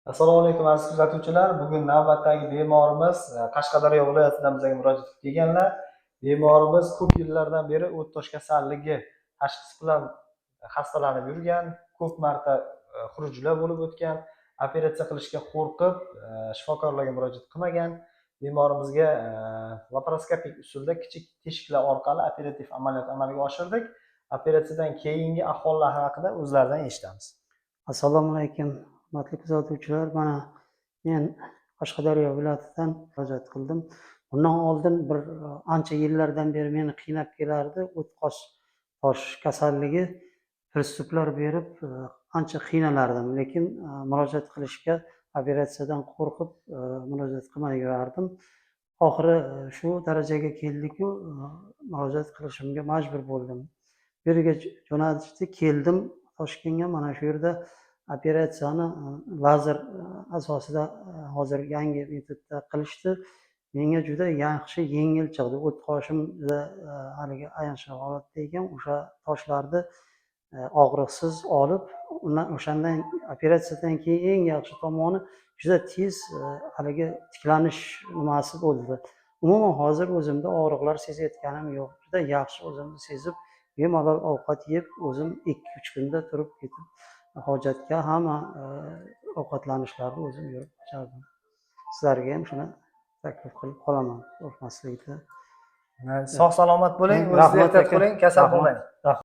Assalomu alaykum aziz kuzatuvchilar. Bugun navbatdagi bemorimiz Qashqadaryo viloyatidan bizga murojaat qilganlar. Bemorimiz ko'p yillardan beri o't tosh kasalligi tashxisi bilan xastalanib yurgan, ko'p marta xurujlar bo'lib o'tgan, operatsiya qilishga qo'rqib shifokorlarga murojaat qilmagan. Bemorimizga laparoskopik usulda kichik teshiklar orqali operativ amaliyot amalga oshirdik. Operatsiyadan keyingi ahvollari haqida o'zlaridan eshitamiz. Assalomu alaykum, hurmatli kuzatuvchilar. Mana men Qashqadaryo viloyatidan murojaat qildim. Bundan oldin bir ancha yillardan beri meni qiynab kelardi o't tosh kasalligi. Pristuplar berib ancha qiynalardim, lekin murojaat qilishga operatsiyadan qo'rqib murojaat qilmay yurardim. Oxiri shu darajaga keldiku, murojaat qilishimga majbur bo'ldim. Bu yerga jo'natishdi, keldim Toshkentga. Mana shu yerda operatsiyani lazer asosida hozir yangi metodda qilishdi. Menga juda yaxshi, yengil chiqdi. O't toshim juda haligi ayanchli holatda ekan, o'sha toshlarni og'riqsiz olib, o'shandan operatsiyadan keyin eng yaxshi tomoni juda tez haligi tiklanish nimasi bo'ldi. Umuman hozir o'zimda og'riqlar sezayotganim yo'q. Juda yaxshi o'zimni sezib, bemalol ovqat yeb, o'zim 2-3 kunda turib ketib hojatga hamma ovqatlanishlarni o'zim yurib bachardim. Sizlarga ham shuni taklif qilib qolaman, qo'rqmaslikda. Sog' salomat bo'ling, o'zingizni ehtiyot qiling, kasal bo'lmang.